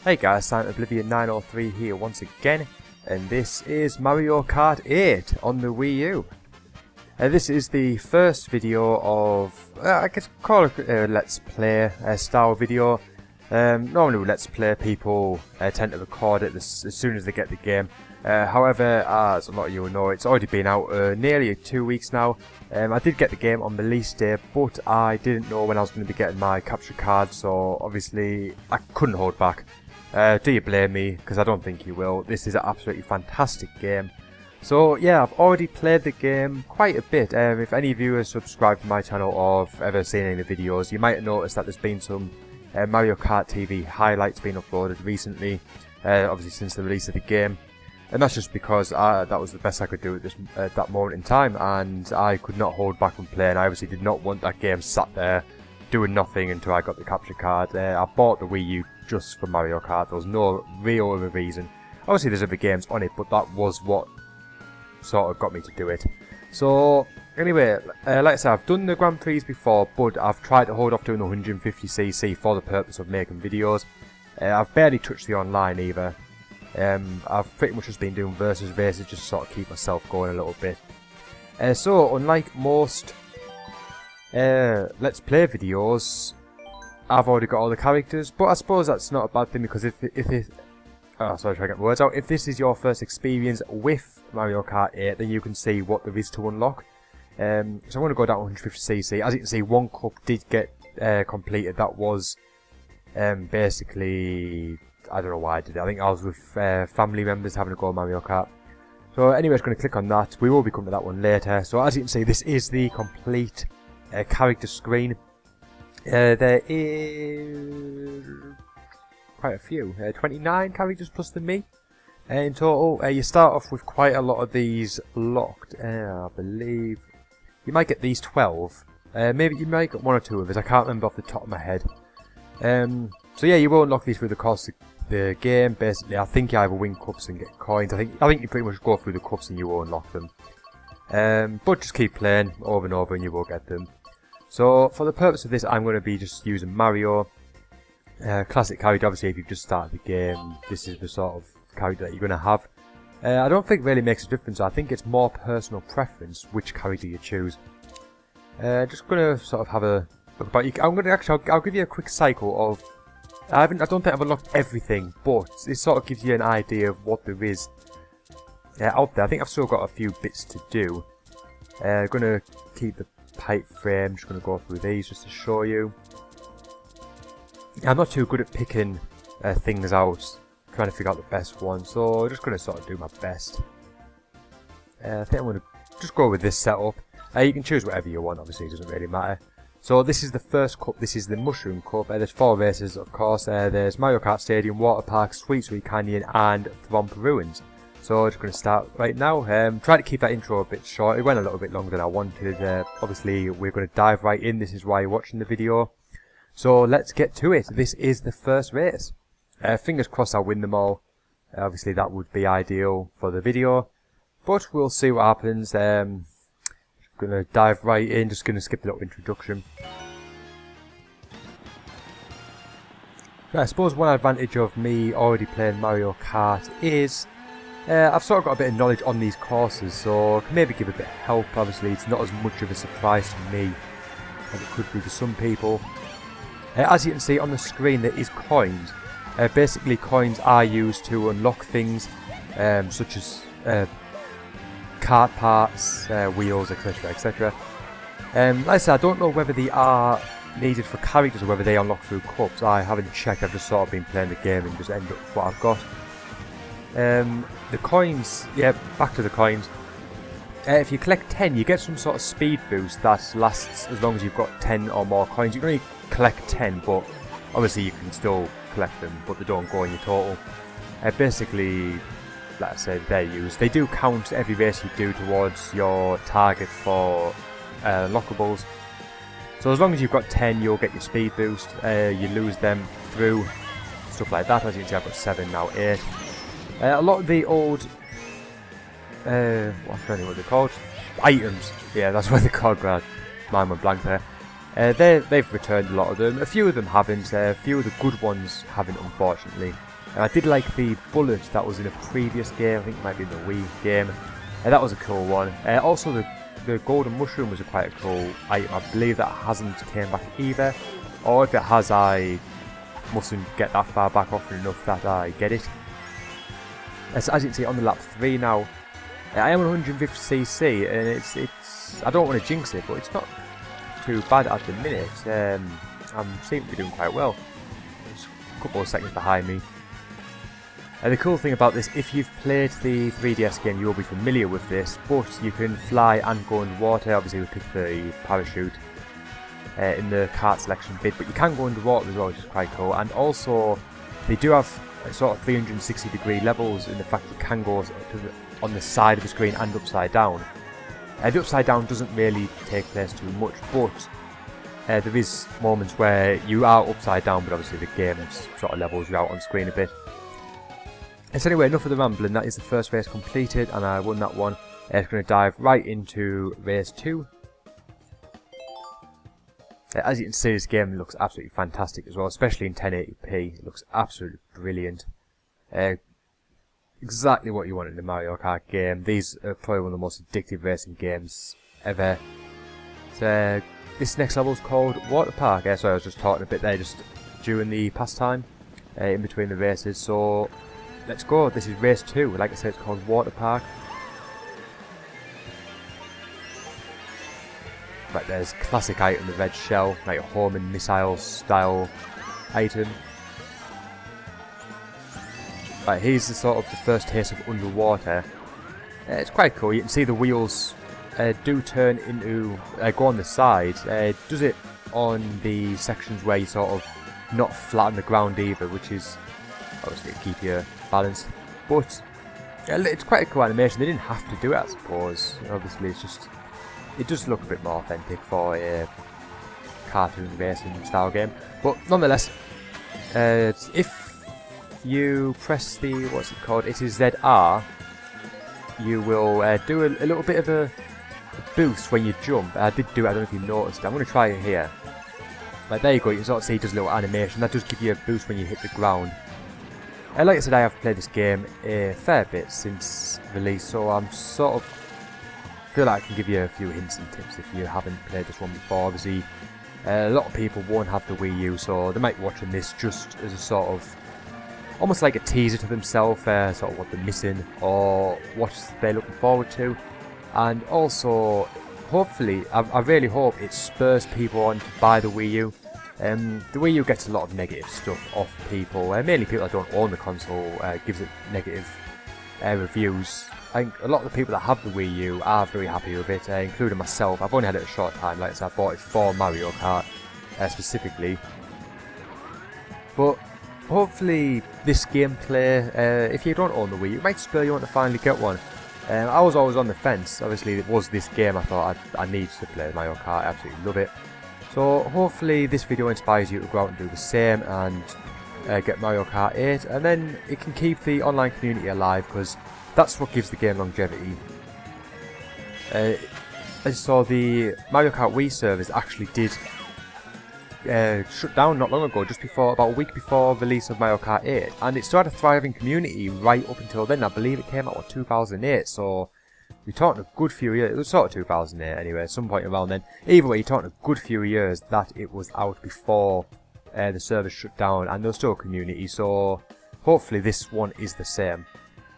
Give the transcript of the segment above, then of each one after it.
Hey guys, I'm Oblivion903 here once again, and this is Mario Kart 8 on the Wii U. This is the first video of, I guess call it a Let's Play style video. Normally with Let's Play people tend to record it as soon as they get the game. However, as a lot of you will know, it's already been out nearly 2 weeks now. I did get the game on release day, but I didn't know when I was going to be getting my capture card, so obviously I couldn't hold back. Do you blame me? Because I don't think you will. This is an absolutely fantastic game. So yeah, I've already played the game quite a bit. If any of you have subscribed to my channel or have ever seen any of the videos, you might have noticed that there's been some Mario Kart TV highlights being uploaded recently, obviously since the release of the game. And that's just because that was the best I could do at that moment in time, and I could not hold back from playing. I obviously did not want that game sat there doing nothing until I got the capture card. I bought the Wii U just for Mario Kart. There was no real other reason. Obviously there's other games on it, but that was what sort of got me to do it. So anyway, like I said, I've done the Grand Prix before, but I've tried to hold off doing the 150cc for the purpose of making videos. I've barely touched the online either. I've pretty much just been doing versus races just to sort of keep myself going a little bit. So unlike most Let's Play videos, I've already got all the characters, but I suppose that's not a bad thing, because if this is your first experience with Mario Kart 8, then you can see what there is to unlock. So I'm going to go down 150cc. As you can see, one cup did get completed. That was basically, I don't know why I did it. I think I was with family members having a go at Mario Kart. So anyway, I'm just going to click on that. We will be coming to that one later. So as you can see, this is the complete character screen. There is quite a few, 29 characters plus than me in total. You start off with quite a lot of these locked. I believe you might get these 12. Maybe you might get one or two of us. I can't remember off the top of my head. So yeah, you will unlock these through the course of the game. Basically, I think you either win cups and get coins. I think you pretty much go through the cups and you will unlock them. But just keep playing over and over and you will get them. So for the purpose of this, I'm going to be just using Mario. Classic character. Obviously, if you've just started the game, this is the sort of character that you're going to have. I don't think it really makes a difference. I think it's more personal preference which character you choose. Just going to sort of have a look about you. I'm going to actually, I'll give you a quick cycle of. I don't think I've unlocked everything, but it sort of gives you an idea of what there is out there. I think I've still got a few bits to do. Going to keep the pipe frame. Just going to go through these just to show you. I'm not too good at picking things out, trying to figure out the best one, so I'm just going to sort of do my best. I think I'm going to just go with this setup. You can choose whatever you want, obviously, it doesn't really matter. So this is the first cup, this is the Mushroom Cup. There's 4 races, of course. There's Mario Kart Stadium, Water Park, Sweet Sweet Canyon, and Thwomp Ruins. So I'm just going to start right now. Try to keep that intro a bit short. It went a little bit longer than I wanted. Obviously, we're going to dive right in. This is why you're watching the video. So let's get to it. This is the first race. Fingers crossed I'll win them all. Obviously that would be ideal for the video, but we'll see what happens. Gonna dive right in, just gonna skip the little introduction. I suppose one advantage of me already playing Mario Kart is I've sort of got a bit of knowledge on these courses, so I can maybe give a bit of help. Obviously it's not as much of a surprise to me as it could be to some people. As you can see on the screen, there is coins. Basically coins are used to unlock things such as kart parts, wheels, etc, etc. Like I said, I don't know whether they are needed for characters or whether they unlock through cups. I haven't checked, I've just sort of been playing the game and just ended up with what I've got. The coins, yeah, back to the coins. If you collect 10, you get some sort of speed boost that lasts as long as you've got 10 or more coins. You can only collect 10, but obviously you can still collect them, but they don't go in your total. Basically, like I said, they're used. They do count every race you do towards your target for unlockables. So as long as you've got 10, you'll get your speed boost. You lose them through stuff like that. As you can see, I've got 7, now 8. A lot of the old, what they're called? Items. Yeah, that's what they're called, Brad. Mine went blank there. They've returned a lot of them. A few of them haven't. A few of the good ones haven't, unfortunately. I did like the bullet that was in a previous game. I think it might be in the Wii game. That was a cool one. Also, the golden mushroom was quite a cool item. I believe that hasn't came back either. Or if it has, I mustn't get that far back often enough that I get it. So as you can see on the lap 3 now, I am 150cc, and it's. I don't want to jinx it, but it's not too bad at the minute. I'm seem to be doing quite well. Just a couple of seconds behind me. The cool thing about this, if you've played the 3DS game, you'll be familiar with this, but you can fly and go underwater. Obviously we picked the parachute in the kart selection bit, but you can go underwater as well, which is quite cool. And also, they do have sort of 360-degree levels in the fact you can go on the side of the screen and upside down. The upside down doesn't really take place too much, but there is moments where you are upside down, but obviously the game sort of levels you out on screen a bit. So anyway, enough of the rambling. That is the first race completed, and I won that one. It's going to dive right into race 2. As you can see, this game looks absolutely fantastic as well, especially in 1080p. It looks absolutely brilliant. Exactly what you want in a Mario Kart game. These are probably one of the most addictive racing games ever. So this next level is called Water Park. So I was just talking a bit there just during the pastime, in between the races. So let's go. This is race 2. Like I said, it's called Water Park. Right, there's classic item, the red shell, like a homing missile style item. Right, here's the sort of the first taste of underwater. It's quite cool. You can see the wheels do turn into go on the side. Does it on the sections where you sort of not flat on the ground either, which is obviously to keep you balanced. But it's quite a cool animation. They didn't have to do it, I suppose. Obviously, it's just. It does look a bit more authentic for a cartoon racing style game, but nonetheless, if you press the, what's it called, it is ZR, you will do a little bit of a boost when you jump. I did do it, I don't know if you noticed. I'm going to try it here. Like, there you go, you can sort of see it does a little animation. That does give you a boost when you hit the ground. Like I said, I have played this game a fair bit since release, so I'm sort of feel like I can give you a few hints and tips if you haven't played this one before. Obviously, a lot of people won't have the Wii U, so they might be watching this just as a sort of, almost like a teaser to themselves, sort of what they're missing or what they're looking forward to. And also, hopefully, I really hope it spurs people on to buy the Wii U. The Wii U gets a lot of negative stuff off people, mainly people that don't own the console, gives it negative reviews. I think a lot of the people that have the Wii U are very happy with it, including myself. I've only had it a short time, like I said, I bought it for Mario Kart specifically. But hopefully this gameplay, if you don't own the Wii U, it might spur you on to finally get one. I was always on the fence. Obviously it was this game I thought I need to play Mario Kart. I absolutely love it. So hopefully this video inspires you to go out and do the same and get Mario Kart 8, and then it can keep the online community alive, because that's what gives the game longevity. I saw the Mario Kart Wii servers actually did shut down not long ago, just before, about a week before release of Mario Kart 8, and it still had a thriving community right up until then. I believe it came out in 2008, so we're talking a good few years. It was sort of 2008 anyway, at some point around then. Either way, you're talking a good few years that it was out before the servers shut down, and there was still a community, so hopefully this one is the same.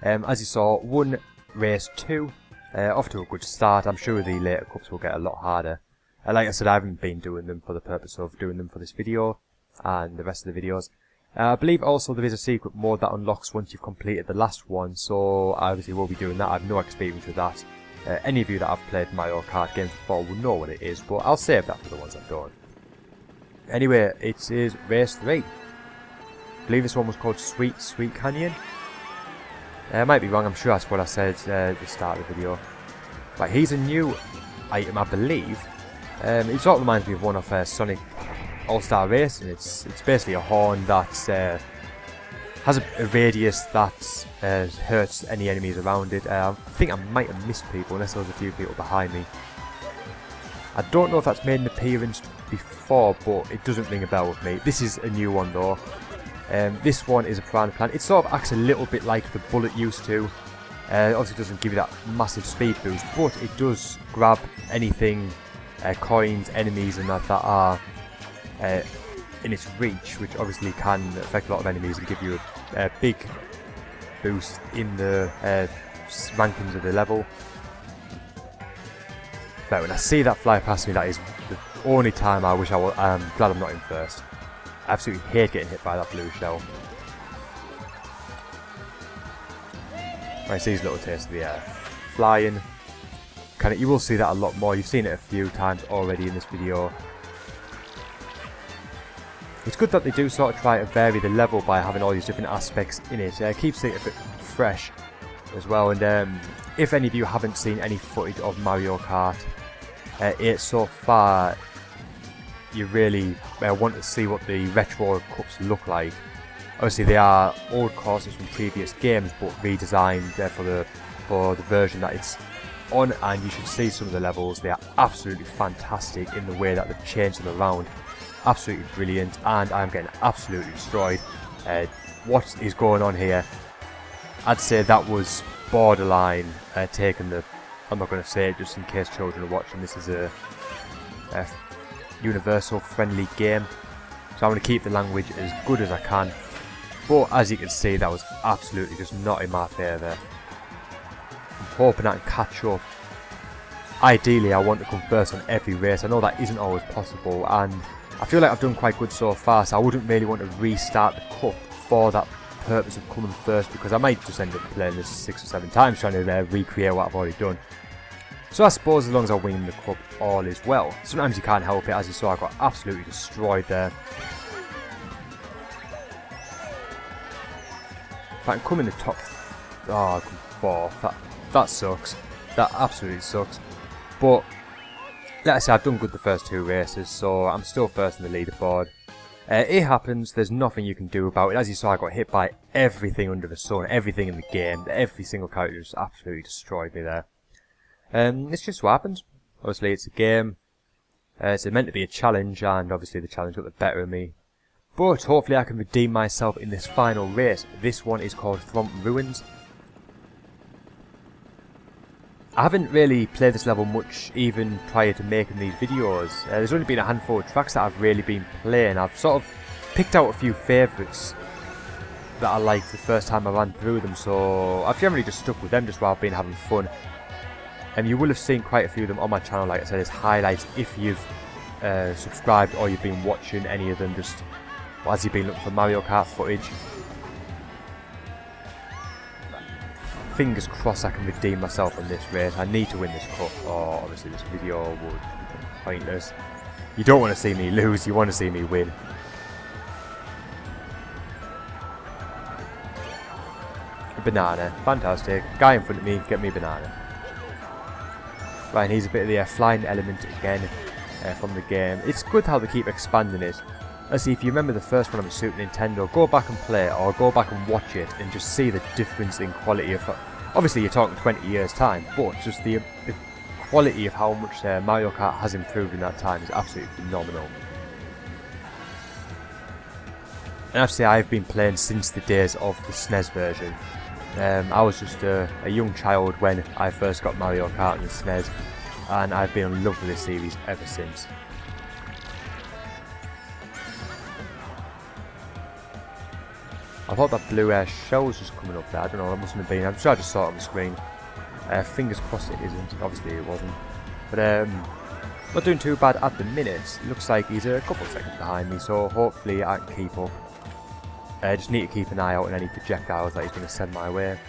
As you saw, won race 2, off to a good start. I'm sure the later cups will get a lot harder. Like I said, I haven't been doing them for the purpose of doing them for this video and the rest of the videos. I believe also there is a secret mode that unlocks once you've completed the last one, so I obviously will be doing that. I have no experience with that. Any of you that have played Mario Kart games before will know what it is, but I'll save that for the ones that don't. Anyway, it is race 3. I believe this one was called Sweet Canyon. I might be wrong, I'm sure that's what I said at the start of the video. Right, here's a new item, I believe. It sort of reminds me of one of Sonic All-Star Racing. It's basically a horn that has a radius that hurts any enemies around it. I think I might have missed people, unless there was a few people behind me. I don't know if that's made an appearance before, but it doesn't ring a bell with me. This is a new one though. This one is a piranha plant. It sort of acts a little bit like the bullet used to. Obviously doesn't give you that massive speed boost, but it does grab anything, coins, enemies and that are in its reach, which obviously can affect a lot of enemies and give you a big boost in the rankings of the level. But when I see that fly past me, that is the only time I wish I'm glad I'm not in first. I absolutely hate getting hit by that blue shell. I see these little tastes of the air. Flying. You will see that a lot more. You've seen it a few times already in this video. It's good that they do sort of try to vary the level by having all these different aspects in it. It keeps it a bit fresh as well. And if any of you haven't seen any footage of Mario Kart 8 so far, you really want to see what the retro cups look like. Obviously they are old courses from previous games, but redesigned for the version that it's on, and you should see some of the levels. They are absolutely fantastic in the way that they've changed them around. Absolutely brilliant, and I'm getting absolutely destroyed. What is going on here? I'd say that was borderline taking the... I'm not going to say it just in case children are watching. This is a universal friendly game, so I'm going to keep the language as good as I can. But as you can see, that was absolutely just not in my favour. I'm hoping I can catch up. Ideally I want to come first on every race. I know that isn't always possible, and I feel like I've done quite good so far, so I wouldn't really want to restart the cup for that purpose of coming first, because I might just end up playing this 6 or 7 times trying to recreate what I've already done. So I suppose as long as I win the cup, all is well. Sometimes you can't help it. As you saw, I got absolutely destroyed there. If I can come in the top... Oh, I come 4th. That sucks. That absolutely sucks. But, like I said, I've done good the first 2 races, so I'm still first in the leaderboard. It happens, there's nothing you can do about it. As you saw, I got hit by everything under the sun, everything in the game. Every single character just absolutely destroyed me there. It's just what happens. Obviously, it's a game. It's meant to be a challenge, and obviously the challenge got the better of me. But hopefully I can redeem myself in this final race. This one is called Thrompton Ruins. I haven't really played this level much even prior to making these videos. There's only been a handful of tracks that I've really been playing. I've sort of picked out a few favourites that I liked the first time I ran through them, so I've generally just stuck with them just while I've been having fun. And you will have seen quite a few of them on my channel, like I said, as highlights if you've subscribed or you've been watching any of them just as you've been looking for Mario Kart footage. Fingers crossed I can redeem myself in this race. I need to win this cup, or obviously this video would be pointless. You don't want to see me lose, you want to see me win. A banana, fantastic. Guy in front of me, get me a banana. Right, and he's a bit of the flying element again from the game. It's good how they keep expanding it. See, if you remember the first one on the Super Nintendo, go back and play it, or go back and watch it, and just see the difference in quality of... Obviously, you're talking 20 years' time, but just the quality of how much Mario Kart has improved in that time is absolutely phenomenal. And actually, I've been playing since the days of the SNES version. I was just a young child when I first got Mario Kart on the SNES, and I've been in love with this series ever since. I thought that blue shell was just coming up there. I don't know, that mustn't have been. I'm sure I just saw it on the screen. Fingers crossed it isn't. Obviously it wasn't. But not doing too bad at the minute. It looks like he's a couple of seconds behind me, so hopefully I can keep up. Just need to keep an eye out on any projectiles that he's going to send my way.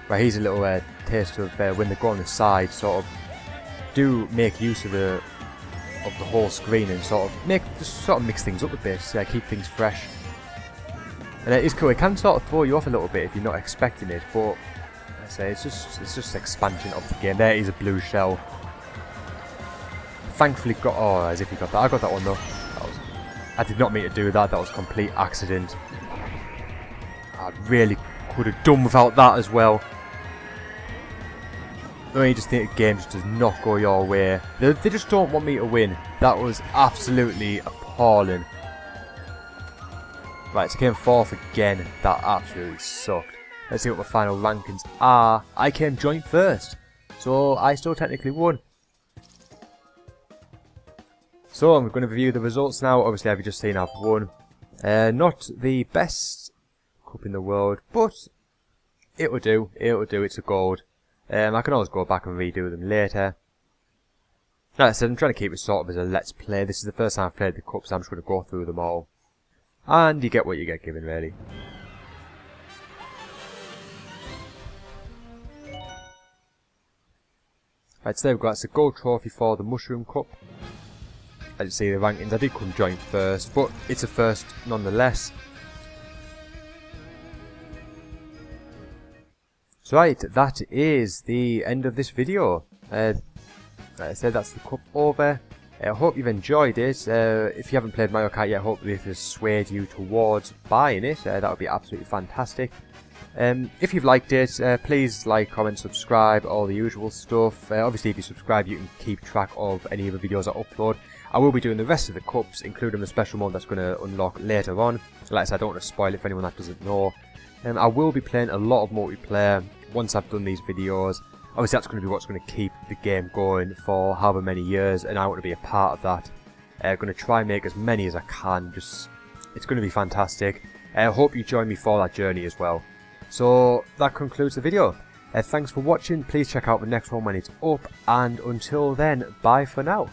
Right, here's a little taste of when they go on the side, sort of do make use of the whole screen and sort of mix things up a bit, keep things fresh. And it is cool. It can sort of throw you off a little bit if you're not expecting it, but I say it's just expansion of the game. There is a blue shell. Thankfully got... Oh, as if he got that. I got that one though. I did not mean to do that. That was a complete accident. I really could have done without that as well. No, you just think the game just does not go your way. They just don't want me to win. That was absolutely appalling. Right, so I came 4th again. That absolutely sucked. Let's see what my final rankings are. I came joint 1st. So I still technically won. So I'm going to review the results now. Obviously, I've just seen I've won. Not the best cup in the world, but it'll do. It'll do. It's a gold. I can always go back and redo them later. Like I said, I'm trying to keep it sort of as a let's play. This is the first time I've played the cups, so I'm just going to go through them all. And you get what you get given, really. Right, so there we go. That's a gold trophy for the Mushroom Cup. As you see the rankings, I did come joint 1st, but it's a 1st nonetheless. So right, that is the end of this video. Like I said, that's the cup over. I hope you've enjoyed it. If you haven't played Mario Kart yet, hopefully this has swayed you towards buying it. That would be absolutely fantastic. If you've liked it, please like, comment, subscribe, all the usual stuff. Obviously, if you subscribe, you can keep track of any of the videos I upload. I will be doing the rest of the cups, including the special mode that's going to unlock later on. Like I said, I don't want to spoil it for anyone that doesn't know. I will be playing a lot of multiplayer once I've done these videos. Obviously, that's going to be what's going to keep the game going for however many years, and I want to be a part of that. I'm going to try and make as many as I can. It's going to be fantastic. I hope you join me for that journey as well. So that concludes the video. Thanks for watching. Please check out the next one when it's up, and until then, bye for now.